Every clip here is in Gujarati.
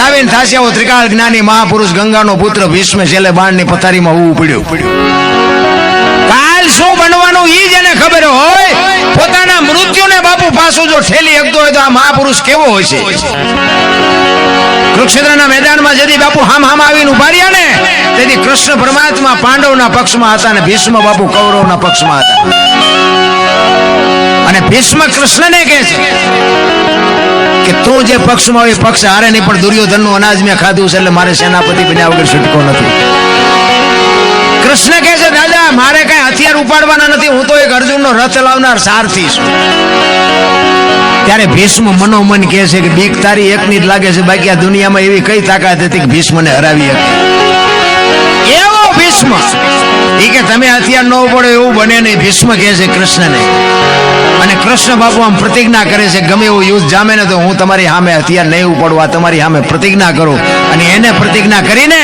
લાવીને થાસ્યાઓ ત્રિકાળ જ્ઞાની મહાપુરુષ ગંગાનો પુત્ર ભીષ્મ છેલ્લે બાણની પથારીમાં ઊભું પડ્યું. કાલ શું બનવાનું ઈ જ એને ખબર હોય. પોતાના મૃત્યુને બાપુ પાછું જો ઠેલી શકતો હોય તો આ મહાપુરુષ કેવો હોય છે. કુરુક્ષેત્રના મેદાનમાં જેથી બાપુ હામ આવીને ઉભા રહ્યા ને તેથી કૃષ્ણ પરમાત્મા પાંડવના પક્ષમાં હતા અને ભીષ્મ બાપુ કૌરવના પક્ષમાં હતા. અને ભીષ્મ કૃષ્ણને કહે છે કે તું જે પક્ષમાં હોય પક્ષ હારે નહીં, પણ દુર્યોધનનું અનાજ મેં ખાધું છે એટલે મારે સેનાપતિ બન્યા વગર છૂટકો નથી. કૃષ્ણ કહે છે દાદા મારે કઈ હથિયાર ઉપાડવાના નથી, હું તો એક અર્જુનનો રથ લાવનાર સારથી છું. ત્યારે ભીષ્મ મનોમન કહે છે કે બીક તારી એકની જ લાગે છે, બાકી આ દુનિયામાં એવી કઈ તાકાત હતી કે ભીષ્મને હરાવી શકે. એવો ભીષ્મ એ કે તમે હથિયાર ન ઉપાડો એવું બને નહીં. ભીષ્મ કહે છે કૃષ્ણને. અને કૃષ્ણ બાપુ આમ પ્રતિજ્ઞા કરે છે ગમે એવું યુદ્ધ જામે ને તો હું તમારી સામે હથિયાર નહીં ઉપાડવા, તમારી સામે પ્રતિજ્ઞા કરું. અને એને પ્રતિજ્ઞા કરીને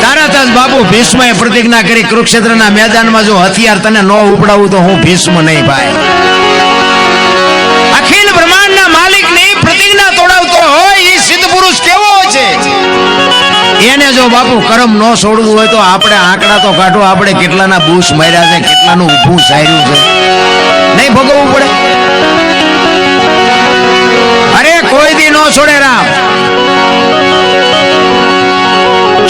તરત જ બાપુ ભીષ્મએ પ્રતિજ્ઞા કરી કુરુક્ષેત્રના મેદાનમાં જો હથિયાર તને ન ઉપડાવું તો હું ભીષ્મ નહીં ભાઈ. અખિલ બ્રહ્માંડના માલિકની પ્રતિજ્ઞા તોડાવતો હોય એ સિદ્ધ પુરુષ કેવો છે. એને જો બાપુ કરમ ન છોડવું હોય તો આપણે આંકડા તો કાઢો, આપણે કેટલાના બૂસ માર્યા છે, કેટલાનું ઊભું સાર્યું છે, નહીં ભોગવવું પડે. અરે કોઈ દી ન છોડે રામ.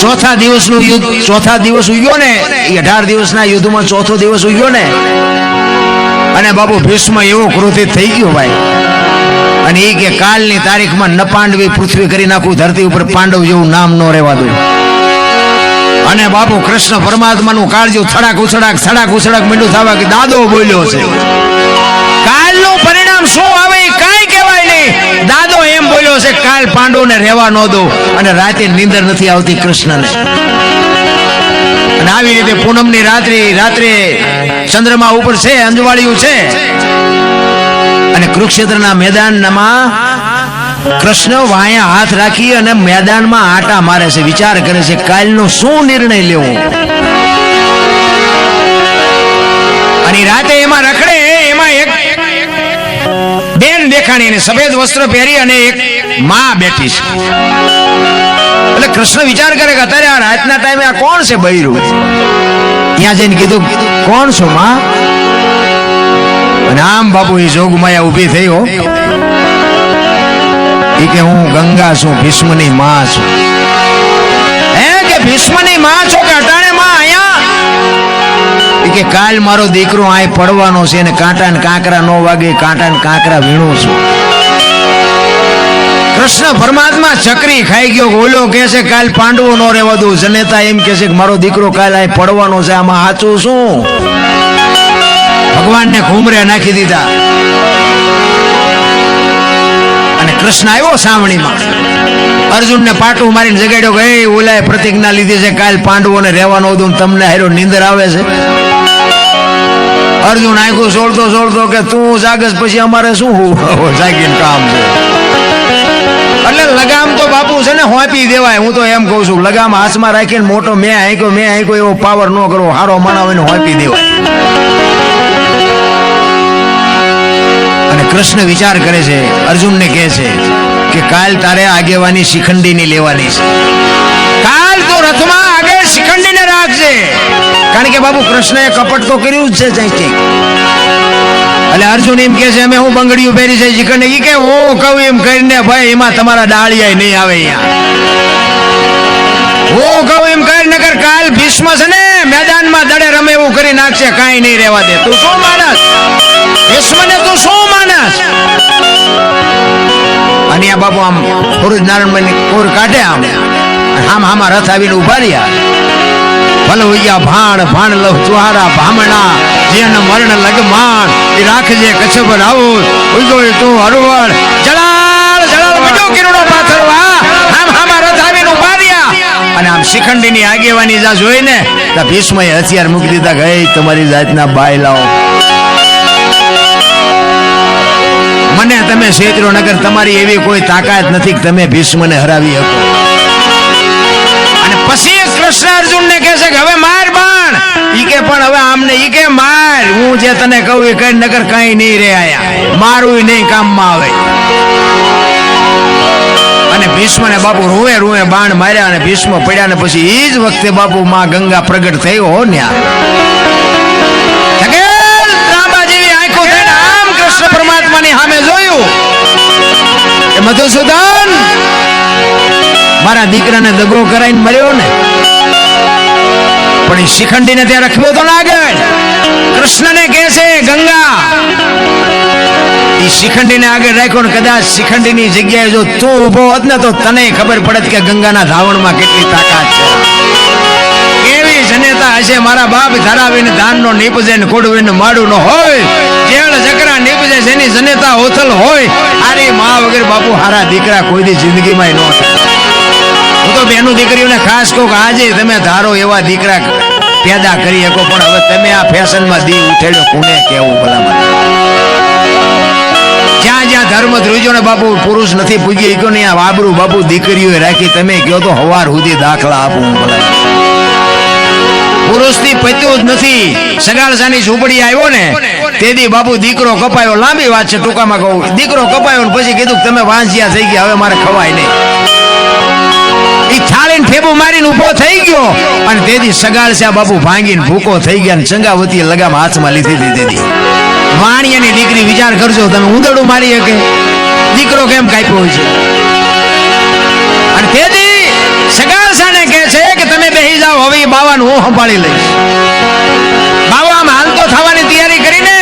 ચોથા દિવસનું યુદ્ધ, ચોથા દિવસ ઉગ્યો ને 18 દિવસના યુદ્ધમાં ચોથો દિવસ ઉગ્યો ને અને બાપુ ભીષ્મ એવો ક્રોધિત થઈ ગયો ભાઈ. અને એ કે કાલની તારીખમાં ન પાંડવી પૃથ્વી કરી નાખું, ધરતી ઉપર પાંડવ જેવું નામ ન રહેવા દઉં. અને બાપુ કૃષ્ણ પરમાત્માનું કાળજું થડાક ઉછડાક મીંડું થવા કે દાદો બોલ્યો છે. કાલનું પરિણામ શું આવે એ કાંઈ કહેવાય નહીં. દાદો એમ બોલ્યો છે કાલ પાંડવોને રહેવા ન દો. અને રાતે નીંદર નથી આવતી કૃષ્ણને. અને આવી રીતે પૂનમની રાત્રે ચંદ્રમા ઉપર છે, અંજવાળિયું છે. અને કુરુક્ષેત્રના મેદાનમાં કૃષ્ણ વાયા હાથ રાખી અને મેદાનમાં આટા મારે છે, વિચાર કરે છે કાલનો શું નિર્ણય લેવો. અને રાતે એમાં રખડે, એમાં એક બેન દેખાણી એને સફેદ વસ્ત્ર પહેરી અને એક માં બેઠી છે. એટલે કૃષ્ણ વિચાર કરે કે અત્યારે આ રાતના ટાઈમે આ કોણ છે બૈરું. ત્યાં જઈને કીધું કોણ છો માં. અને આમ બાપુ એ જોગમાયા ઉભી થઈ હો. એ કે હું ગંગા છું, ભીષ્મની માં છું. હે કે ભીષ્મની માં છો કે અટાણે માં અહીંયા. એ કે કાલ મારો દીકરો આય પડવાનો છે અને કાંટા ને કાંકરા નો વાગે, કાંટા ને કાંકરા વીણું છું. કૃષ્ણ પરમાત્મા ચકરી ખાઈ ગયો. ઓલો કે છે કાલ પાંડવો નો રહેવા દઉં. જનેતા એમ કે છે કે મારો દીકરો કાલ આય પડવાનો છે. આમાં સાચું શું? ભગવાનને ઘૂમરે નાખી દીધા. અને કૃષ્ણ આવ્યો સાવણીમાં, અર્જુનને પાટું મારીને જગાડ્યો કે એ ઓલાએ પ્રતિજ્ઞા લીધી છે કાલ પાંડવોને રહેવાનો દઉં, તમને હારો નીંદર આવે છે. અર્જુન આંખું સોળતો કે તું જાગસ પછી અમારે શું જાગીને કામ છે. એટલે લગામ તો બાપુ છે ને હોંપી દેવાય. હું તો એમ કઉ છું લગામ હાથમાં રાખીને મોટો મેં આંક્યો એવો પાવર ન કરવો, હારો માણાવીને હોંપી દેવાય. અને કૃષ્ણ વિચાર કરે છે, અર્જુનને કહે છે કે કાલ તારે આગેવાની શિખંડીની લેવાની છે. કાલ તો રથમાં આગળ શિખંડીને રાખજે. કારણ કે બાપુ કૃષ્ણએ કપટ તો કર્યું જ છે. એટલે અર્જુન એમ કે છે અમે હું બંગડીયું પહેરી છે શિખંડી. ઈ કે હું કહું એમ કરીને ભાઈ એમાં તમારા ડાળિયા નહીં આવે. હું કહું એમ કર નકર કાલ ભીષ્મ છે ને મેદાનમાં દડે રમે એવું કરી નાખશે, કાંઈ નહીં રહેવા દે. તું શું માનસ ભીષ્મને, તું શું માનસ? અને આ બાપુ આમ પુરુષ નારાયણ કોર કાઢે, આમ હામાં રથ આવીને ઉભા રહ્યા. ભલવૈયા ભાણ લવ ચુહારા ભામણા જેન મરણ લગમાન એ રાખજે કચ્છ પર આવો ઉજો તું હરવળ જળાળ બજો કિરણો પાથરવા. આમ હામાં રથ આવીને ઉભા રહ્યા. અને આમ શિખંડીની આગેવાની જા જોઈને તો ભીષ્મએ હથિયાર મૂકી દીધા. ગઈ તમારી જાતના બાય લાવો, મને તમે છેતરો નગર. તમારી એવી કોઈ તાકાત નથી કે તમે ભીષ્મને હરાવી શકો. અને પછી કૃષ્ણ અર્જુનને કહે છે કે હવે માર બાણ. ઈ કે પણ હવે આમને ઈ કે માર, હું જે તને કહું એ કઈ નગર કઈ નહીં રે આયા, મારું નહીં કામમાં આવે. અને ભીષ્મને બાપુ રૂએ રૂએ બાણ માર્યા અને ભીષ્મ પડ્યા ને પછી એ જ વખતે બાપુ માં ગંગા પ્રગટ થયો હો ન્યા ત્રાંબા જેવી આંખો થઈને આમ કૃષ્ણ પરમાત્માની સામે જોયું કે મધુસૂદન મારા દીકરાને દગો કરાઈને મર્યો ને પણ એ શિખંડીને ત્યાં રખવ્યો તો ના આગળ કૃષ્ણને કહે છે ગંગા એ શિખંડીને આગળ રાખ્યો ને કદાચ શિખંડીની જગ્યાએ જો તું ઉભો હોત ને તો તને ખબર પડત કે ગંગાના ધાવણમાં કેટલી તાકાત છે કેવી જનેતા હશે મારા બાપ ધરાવીને ધાનનો નીપજે ને કોડવીને માડું ન હોય જેળ જકરા નીપજે જેની જનેતા ઓથલ હોય આરી માં વગર બાપુ હારા દીકરા કોઈ દી જિંદગીમાં ન થાય હું તો બેનું દીકરીઓને ખાસ કહું કે આજે તમે ધારો એવા દીકરા પેદા કરી શકો પણ હવે તમે આ ફેશનમાં દી ઉઠેડ્યો કોને કેવું ભલામણ જ્યાં જ્યાં ધર્મ ધ્રુજો ને બાપુ પુરુષ નથી પૂજી ગયો ને આ વાબરું બાપુ દીકરીઓએ રાખી તમે કયો તો હવાર સુધી દાખલા આપું ભલા પુરુષ થી પત્યું જ નથી સગાળસાની ઝૂંપડી આવ્યો ને તેથી બાપુ દીકરો કપાયો લાંબી વાત છે ટૂંકામાં કહું દીકરો કપાયો ને પછી કીધું તમે વાંસિયા થઈ ગયા હવે મારે ખવાય નહીં ઈ થાળીને ફેબુ મારીને ઉભો થઈ ગયો અને તેથી સગાળસ્યા બાપુ ભાંગીને ભૂકો થઈ ગયા ને ચંગાવતીએ લગામ હાથમાં લીધી હતી તેથી વાણિયાની દીકરી વિચાર કરજો તમે ઉંદરડું મારી શકે દીકરો કેમ કાપ્યો હોય છે અને તેથી સગાળસાને કહે છે કે તમે બેહી જાઓ હવે બાવાનું હું સંભાળી લઈશ બાવા આમ હાલતો થવાની તૈયારી કરીને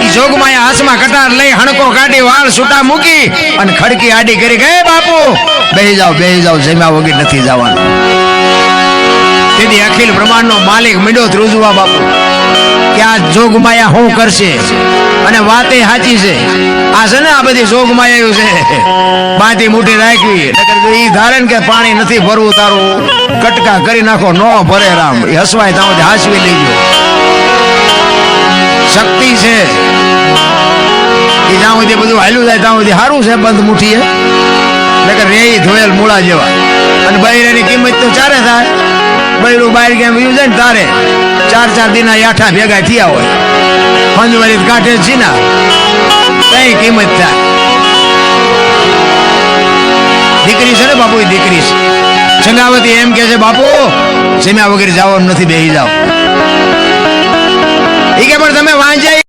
ઈ જોગમાયા હાથમાં કટાર લઈ હણકો કાઢી વાળ છૂટા મૂકી અને ખડકી આડી કરી ગયે બાપુ બેહી જાઓ જમ્યા વગર નથી જવાનું તેથી અખિલ બ્રહ્માંડનો માલિક મીડો ધ્રુજવા બાપુ કે આ જોગમાયા શું કરશે અને વાતે સાચી છે આ છે ને આ બધી જોગમાયા છે બાંધી મુઠ્ઠી રાખવી ઈ ધારણ કે પાણી નથી ભરવું તારું કટકા કરી નાખો નો ભરે રામ એ હસવાય ત્યાં હાસવી લેજો શક્તિ છે એ જ્યાં સુધી બધું હાલ્યું જાય ત્યાં સુધી સારું છે બંધ મુઠ્ઠી રે ધોયેલ મૂળા જેવા અને બૈરાની કિંમત તો ચારે થાય બૈરું બહાર કેમ વ્યુ જાય ને તારે 4 દિના આઠા ભેગા થયા હોય પંજવારી કાંઠે છે ને કઈ કિંમત થાય દીકરી છે ને બાપુ એ દીકરી છે ચંગાવતી એમ કે છે બાપુ જમ્યા વગેરે જવાનું નથી બેહી જાઓ એ કે પણ તમે વાંચ્યા